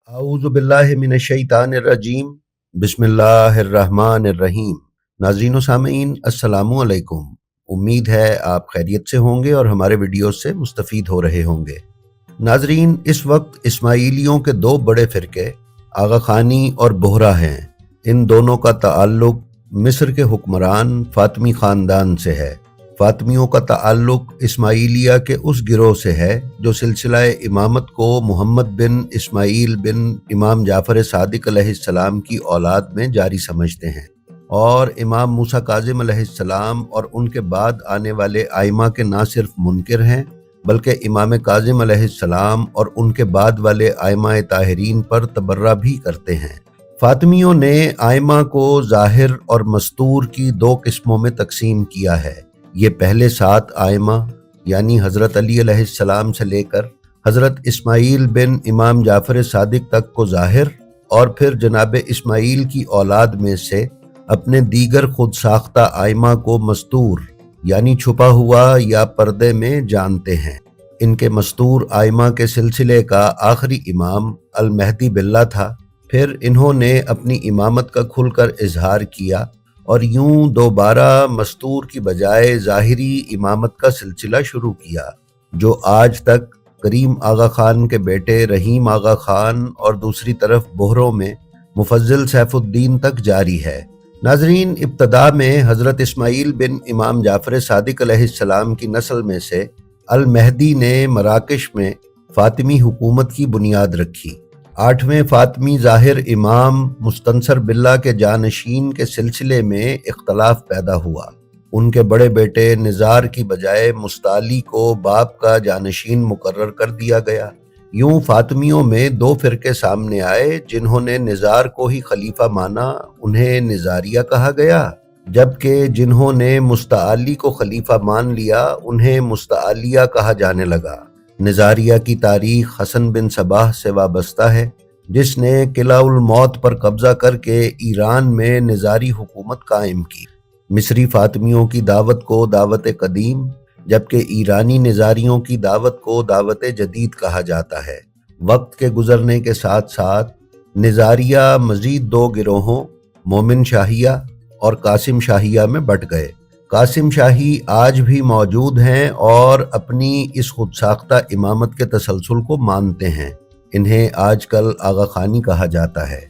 अऊज़ु बिल्लाहि मिनश्शैतानिर्रजीम बिस्मिल्लाहिर्रहमानिर्रहीम। नाज़रीन व सामीन अस्सलामु अलैकुम। उम्मीद है आप खैरियत से होंगे और हमारे वीडियो से मुस्तफ़ीद हो रहे होंगे। नाज़रीन, इस वक्त इस्माइलियों के दो बड़े फ़िरके आगा खानी और बोहरा हैं। इन दोनों का ताल्लुक़ मिस्र के हुक्मरान फ़ातिमी ख़ानदान से है। फ़ातिमियों का ताल्लुक़ इस्माइलिया के उस गिरोह से है जो सिलसिला इमामत को मुहम्मद बिन इस्माइल बिन इमाम जाफ़र सादिक अलैहिस्सलाम की औलाद में जारी समझते हैं, और इमाम मूसा काज़िम अलैहिस्सलाम और उनके बाद आने वाले आइमा के ना सिर्फ मुनकिर हैं बल्कि इमाम काज़िम अलैहिस्सलाम और उनके बाद वाले आइमा ताहिरीन पर तबर्रा भी करते हैं। फ़ातिमियों ने आइमा को ज़ाहिर और मस्तूर की दो किस्मों में तकसीम किया है। ये पहले 7 आइमा यानी हज़रत अली अलैहिस्सलाम से लेकर हज़रत इस्माइल बिन इमाम जाफ़र सादिक तक को ज़ाहिर, और फिर जनाब इस्माइल की औलाद में से अपने दीगर खुद साख्ता आइमा को मस्तूर यानी छुपा हुआ या पर्दे में जानते हैं। इनके मस्तूर आइमा के सिलसिले का आखिरी इमाम अल महदी बिल्ला था। फिर इन्होंने अपनी इमामत का खुलकर इजहार किया और यूं दोबारा मस्तूर की बजाय ज़ाहिरी इमामत का सिलसिला शुरू किया, जो आज तक करीम आगा खान के बेटे रहीम आगा खान और दूसरी तरफ बोहरों में मुफज्जल सैफुद्दीन तक जारी है। नाजरीन, इब्तदा में हज़रत इस्माइल बिन इमाम जाफ़र सादिक अलैहिस्सलाम की नस्ल में से अल महदी ने मराकश में फ़ातिमी हुकूमत की बुनियाद रखी। 8वें फ़ातिमी ज़ाहिर इमाम मुस्तनसर बिल्ला के जानशीन के सिलसिले में इख्तलाफ पैदा हुआ। उनके बड़े बेटे निज़ार की बजाय मुस्ताली को बाप का जानशीन मुकर्रर कर दिया गया। यूं फ़ातिमियों में दो फ़िरके सामने आए। जिन्होंने निज़ार को ही खलीफा माना उन्हें निज़ारिया कहा गया, जबकि जिन्होंने मुस्ताली को खलीफा मान लिया उन्हें मुस्तालिया कहा जाने लगा। निज़ारिया की तारीख हसन बिन सबाह से वाबस्ता है, जिसने किला उल मौत पर कब्जा करके ईरान में निज़ारी हुकूमत कायम की। मिस्री फ़ातिमियों की दावत को दावत कदीम, जबकि ईरानी निज़ारियों की दावत को दावत जदीद कहा जाता है। वक्त के गुजरने के साथ साथ निज़ारिया मज़ीद दो गिरोहों मोमिन शाहिया और कासिम शाहिया में बट गए। कासिम शाही आज भी मौजूद हैं और अपनी इस खुद साख्ता इमामत के तसलसल को मानते हैं। इन्हें आजकल आगा खानी कहा जाता है।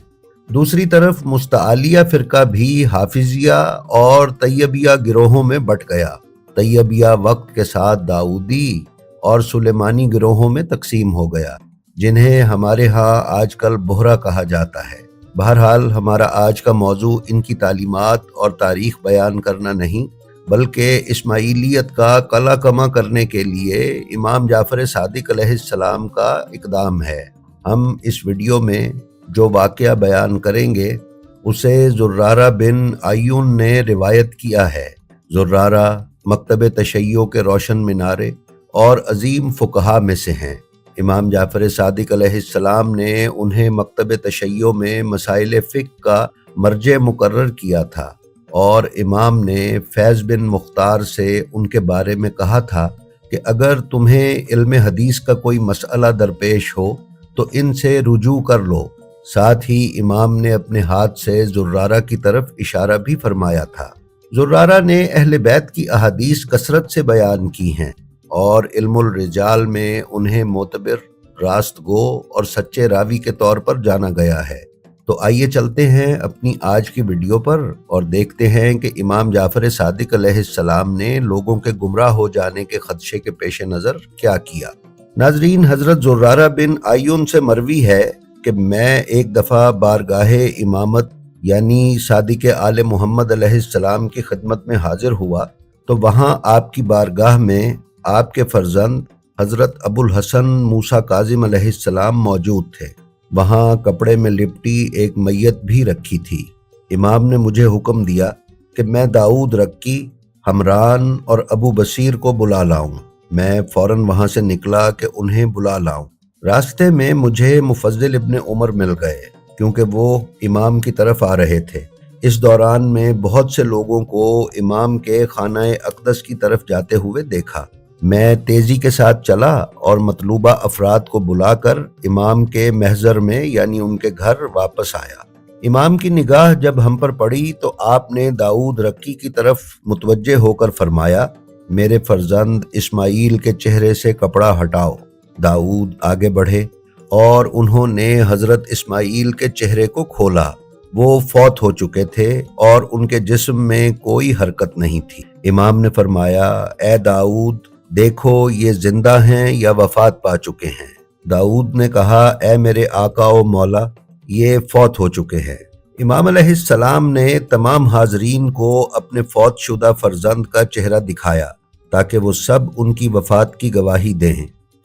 दूसरी तरफ मुस्तालिया फ़िरका भी हाफिजिया और तैयबिया गिरोहों में बट गया। तैयबिया वक्त के साथ दाऊदी और सुलेमानी गिरोहों में तकसीम हो गया, जिन्हें हमारे यहाँ आजकल बोहरा कहा जाता है। बहरहाल, हमारा आज का मौजू इनकी तालीमात और तारीख बयान करना नहीं बल्कि इस्माइलियत का कला कमा करने के लिए इमाम जाफ़र सादिक अलैहिस्सलाम का इक़दाम है। हम इस वीडियो में जो वाक़या बयान करेंगे उसे ज़ुर्रारा बिन आयुन ने रिवायत किया है। ज़ुर्रारा मकतब तशय्यो के रोशन मिनारे और अजीम फ़ुक़हा में से हैं। इमाम जाफ़र सादिक अलैहिस्सलाम ने उन्हें मकतब तशय्यो में मसाइल फ़िक़्ह का मर्जे मुकर्रर किया था, और इमाम ने फैज़ बिन मुख्तार से उनके बारे में कहा था कि अगर तुम्हें इल्म हदीस का कोई मसला दरपेश हो तो इनसे रुजू कर लो। साथ ही इमाम ने अपने हाथ से ज़ुर्रारा की तरफ इशारा भी फरमाया था। ज़ुर्रारा ने अहले बैत की अहादीस कसरत से बयान की हैं और इल्मुल रिजाल में उन्हें मोतबर, रास्तगो और सच्चे रावी के तौर पर जाना गया है। तो आइए चलते हैं अपनी आज की वीडियो पर और देखते हैं कि इमाम जाफ़र सादिक अलैहिस्सलाम ने लोगों के गुमराह हो जाने के खदशे के पेश नज़र क्या किया। नाजरीन, हज़रत ज़ुर्रारा बिन आयुन से मरवी है कि मैं एक दफ़ा बारगाहे इमामत यानी सादिक आले मोहम्मद अलैहिस्सलाम की खिदमत में हाजिर हुआ तो वहाँ आपकी बारगाह में आपके फर्जंद हज़रत अबुल हसन मूसा काज़िम अलैहिस्सलाम मौजूद थे। वहाँ कपड़े में लिपटी एक मैयत भी रखी थी। इमाम ने मुझे हुक्म दिया कि मैं दाऊद रक्की, हमरान और अबू बसीर को बुला लाऊं। मैं फ़ौरन वहाँ से निकला कि उन्हें बुला लाऊं। रास्ते में मुझे मुफज्जिल इब्ने उमर मिल गए, क्योंकि वो इमाम की तरफ आ रहे थे। इस दौरान में बहुत से लोगों को इमाम के खाना अक़दस की तरफ जाते हुए देखा। میں تیزی کے ساتھ چلا اور مطلوبہ افراد کو بلا کر امام کے محضر میں یعنی ان کے گھر واپس آیا۔ امام کی نگاہ جب ہم پر پڑی تو آپ نے داؤد رکی کی طرف متوجہ ہو کر فرمایا، میرے فرزند اسماعیل کے چہرے سے کپڑا ہٹاؤ۔ داؤد آگے بڑھے اور انہوں نے حضرت اسماعیل کے چہرے کو کھولا۔ وہ فوت ہو چکے تھے اور ان کے جسم میں کوئی حرکت نہیں تھی۔ امام نے فرمایا، اے داؤد، دیکھو یہ زندہ ہیں یا وفات پا چکے ہیں؟ داؤد نے کہا، اے میرے آقا و مولا، یہ فوت ہو چکے ہیں۔ امام علیہ السلام نے تمام حاضرین کو اپنے فوت شدہ فرزند کا چہرہ دکھایا تاکہ وہ سب ان کی وفات کی گواہی دیں،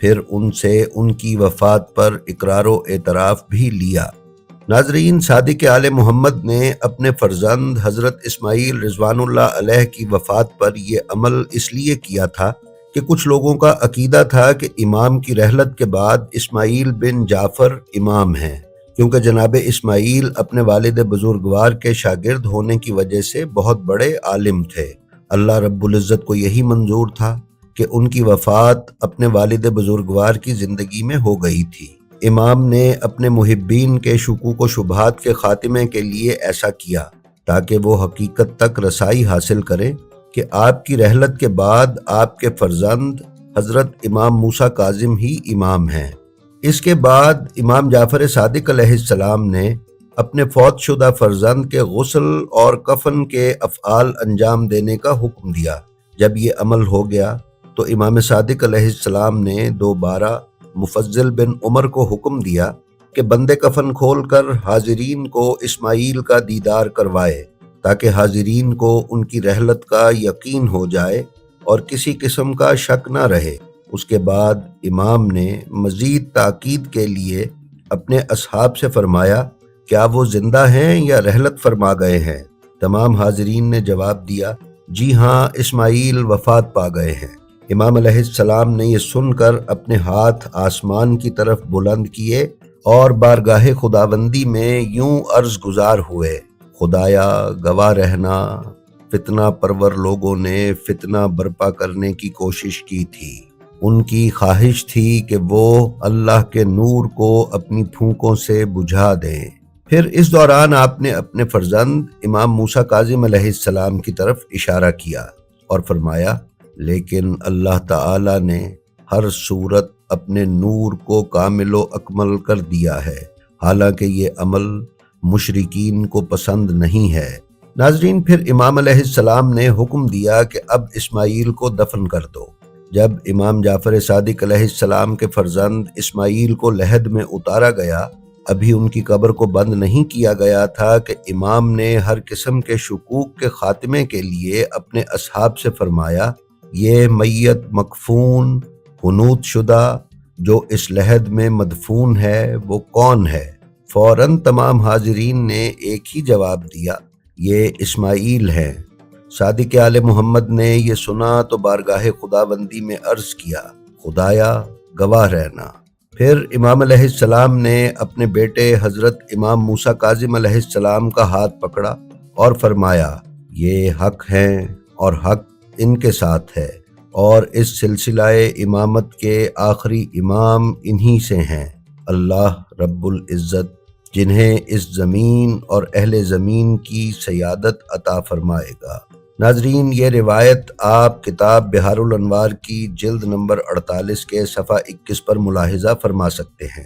پھر ان سے ان کی وفات پر اقرار و اعتراف بھی لیا۔ ناظرین، صادق آل محمد نے اپنے فرزند حضرت اسماعیل رضوان اللہ علیہ کی وفات پر یہ عمل اس لیے کیا تھا کہ کچھ لوگوں کا عقیدہ تھا کہ امام کی رحلت کے بعد اسماعیل بن جعفر امام ہیں، کیونکہ جناب اسماعیل اپنے والد بزرگوار کے شاگرد ہونے کی وجہ سے بہت بڑے عالم تھے۔ اللہ رب العزت کو یہی منظور تھا کہ ان کی وفات اپنے والد بزرگوار کی زندگی میں ہو گئی تھی۔ امام نے اپنے محبین کے شکوک و شبہات کے خاتمے کے لیے ایسا کیا تاکہ وہ حقیقت تک رسائی حاصل کریں کہ آپ کی رحلت کے بعد آپ کے فرزند حضرت امام موسیٰ کاظم ہی امام ہیں۔ اس کے بعد امام جعفر صادق علیہ السلام نے اپنے فوت شدہ فرزند کے غسل اور کفن کے افعال انجام دینے کا حکم دیا۔ جب یہ عمل ہو گیا تو امام صادق علیہ السلام نے دوبارہ مفضل بن عمر کو حکم دیا کہ بندے کفن کھول کر حاضرین کو اسماعیل کا دیدار کروائے تاکہ حاضرین کو ان کی رحلت کا یقین ہو جائے اور کسی قسم کا شک نہ رہے۔ اس کے بعد امام نے مزید تاکید کے لیے اپنے اصحاب سے فرمایا، کیا وہ زندہ ہیں یا رحلت فرما گئے ہیں؟ تمام حاضرین نے جواب دیا، جی ہاں، اسماعیل وفات پا گئے ہیں۔ امام علیہ السلام نے یہ سن کر اپنے ہاتھ آسمان کی طرف بلند کیے اور بارگاہ خداوندی میں یوں عرض گزار ہوئے، خدایا گواہ رہنا، فتنہ پرور لوگوں نے فتنہ برپا کرنے کی کوشش کی تھی۔ ان کی خواہش تھی کہ وہ اللہ کے نور کو اپنی پھونکوں سے بجھا دیں۔ پھر اس دوران آپ نے اپنے فرزند امام موسیٰ کاظم علیہ السلام کی طرف اشارہ کیا اور فرمایا، لیکن اللہ تعالی نے ہر صورت اپنے نور کو کامل و اکمل کر دیا ہے، حالانکہ یہ عمل مشرکین کو پسند نہیں ہے۔ ناظرین، پھر امام علیہ السلام نے حکم دیا کہ اب اسماعیل کو دفن کر دو۔ جب امام جعفر صادق علیہ السلام کے فرزند اسماعیل کو لحد میں اتارا گیا، ابھی ان کی قبر کو بند نہیں کیا گیا تھا کہ امام نے ہر قسم کے شکوک کے خاتمے کے لیے اپنے اصحاب سے فرمایا، یہ میت مکفون حنوط شدہ جو اس لحد میں مدفون ہے وہ کون ہے؟ فوراً تمام حاضرین نے ایک ہی جواب دیا، یہ اسماعیل ہیں۔ صادق آل محمد نے یہ سنا تو بارگاہ خداوندی میں عرض کیا، خدایا گواہ رہنا۔ پھر امام علیہ السلام نے اپنے بیٹے حضرت امام موسیٰ کاظم علیہ السلام کا ہاتھ پکڑا اور فرمایا، یہ حق ہیں اور حق ان کے ساتھ ہے، اور اس سلسلہ امامت کے آخری امام انہی سے ہیں، اللہ رب العزت جنہیں اس زمین اور اہل زمین کی سیادت عطا فرمائے گا۔ ناظرین، یہ روایت آپ کتاب بحار الانوار کی جلد نمبر 48 کے صفحہ 21 پر ملاحظہ فرما سکتے ہیں۔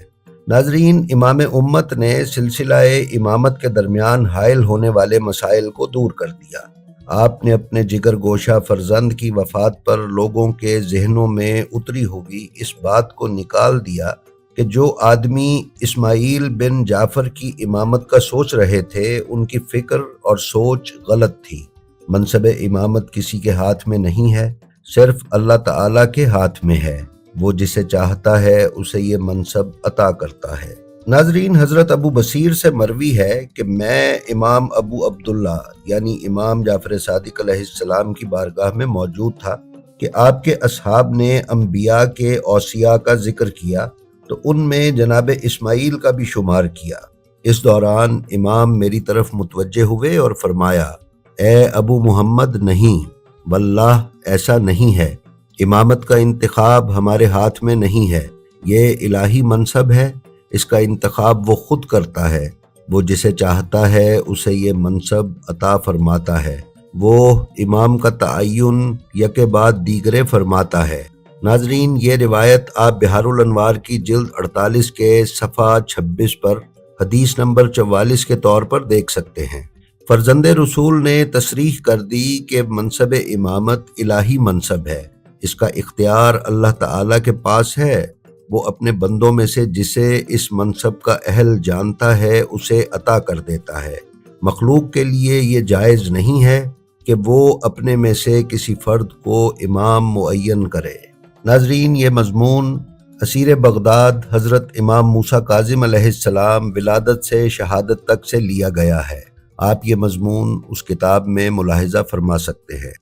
ناظرین، امام امت نے سلسلہ امامت کے درمیان حائل ہونے والے مسائل کو دور کر دیا۔ آپ نے اپنے جگر گوشہ فرزند کی وفات پر لوگوں کے ذہنوں میں اتری ہوئی اس بات کو نکال دیا کہ جو آدمی اسماعیل بن جعفر کی امامت کا سوچ رہے تھے، ان کی فکر اور سوچ غلط تھی۔ منصب امامت کسی کے ہاتھ میں نہیں ہے، صرف اللہ تعالیٰ کے ہاتھ میں ہے۔ وہ جسے چاہتا ہے اسے یہ منصب عطا کرتا ہے۔ ناظرین، حضرت ابو بصیر سے مروی ہے کہ میں امام ابو عبداللہ یعنی امام جعفر صادق علیہ السلام کی بارگاہ میں موجود تھا کہ آپ کے اصحاب نے انبیاء کے اوصیاء کا ذکر کیا تو ان میں جناب اسماعیل کا بھی شمار کیا۔ اس دوران امام میری طرف متوجہ ہوئے اور فرمایا، اے ابو محمد، نہیں، واللہ ایسا نہیں ہے، इमामत का इंतखाब हमारे हाथ में नहीं है, ये इलाही मनसब है। इसका इंतखाब वो खुद करता है, वो जिसे चाहता है उसे ये मनसब अता फरमाता है। वो इमाम का तअय्युन यके बाद दीगरे फरमाता है। नाजरीन, ये रिवायत आप बिहारुल अनवार की जिल्द 48 के सफ़ा 26 पर हदीस नंबर 44 के तौर पर देख सकते हैं। फर्जंद रसूल ने तसरीह कर दी कि मनसब इमामत इलाही मनसब है, इसका इख्तियार अल्लाह ताला के पास है। वो अपने बंदों में से जिसे इस मनसब का अहल जानता है उसे अता कर देता है। मखलूक के लिए ये जायज़ नहीं है कि वो अपने में से किसी फ़र्द को इमाम मुअय्यन करे। नाजरीन, ये मज़मून असीर बगदाद हज़रत इमाम मूसा काज़िम अलैहिस्सलाम विलादत से शहादत तक से लिया गया है। आप ये मज़मून उस किताब में मुलाहिज़ा फरमा सकते हैं।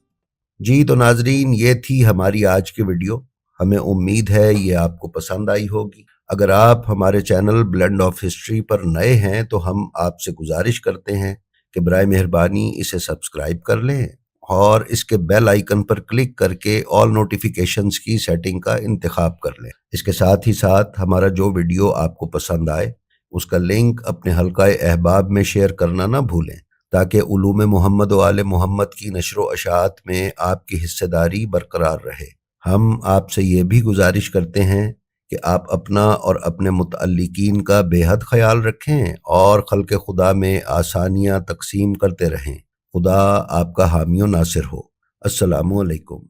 जी तो नाजरीन, ये थी हमारी आज की वीडियो। हमें उम्मीद है ये आपको पसंद आई होगी। अगर आप हमारे चैनल ब्लेंड ऑफ हिस्ट्री पर नए हैं तो हम आपसे गुजारिश करते हैं कि बराए मेहरबानी इसे सब्सक्राइब कर लें और इसके बेल आइकन पर क्लिक करके ऑल नोटिफिकेशंस की सेटिंग का इंतखाब कर लें। इसके साथ ही साथ हमारा जो वीडियो आपको पसंद आए उसका लिंक अपने हल्काए अहबाब में शेयर करना ना भूलें, ताकि उलूम मोहम्मद व आले मोहम्मद की नशर व अशात में आपकी हिस्सेदारी बरकरार रहे। हम आपसे ये भी गुजारिश करते हैं कि आप अपना और अपने मुतअल्लिकीन का बेहद ख्याल रखें और खल्क़ खुदा में आसानियाँ तकसीम करते रहें। खुदा आपका हामी व नासिर हो। अस्सलामु अलैकुम।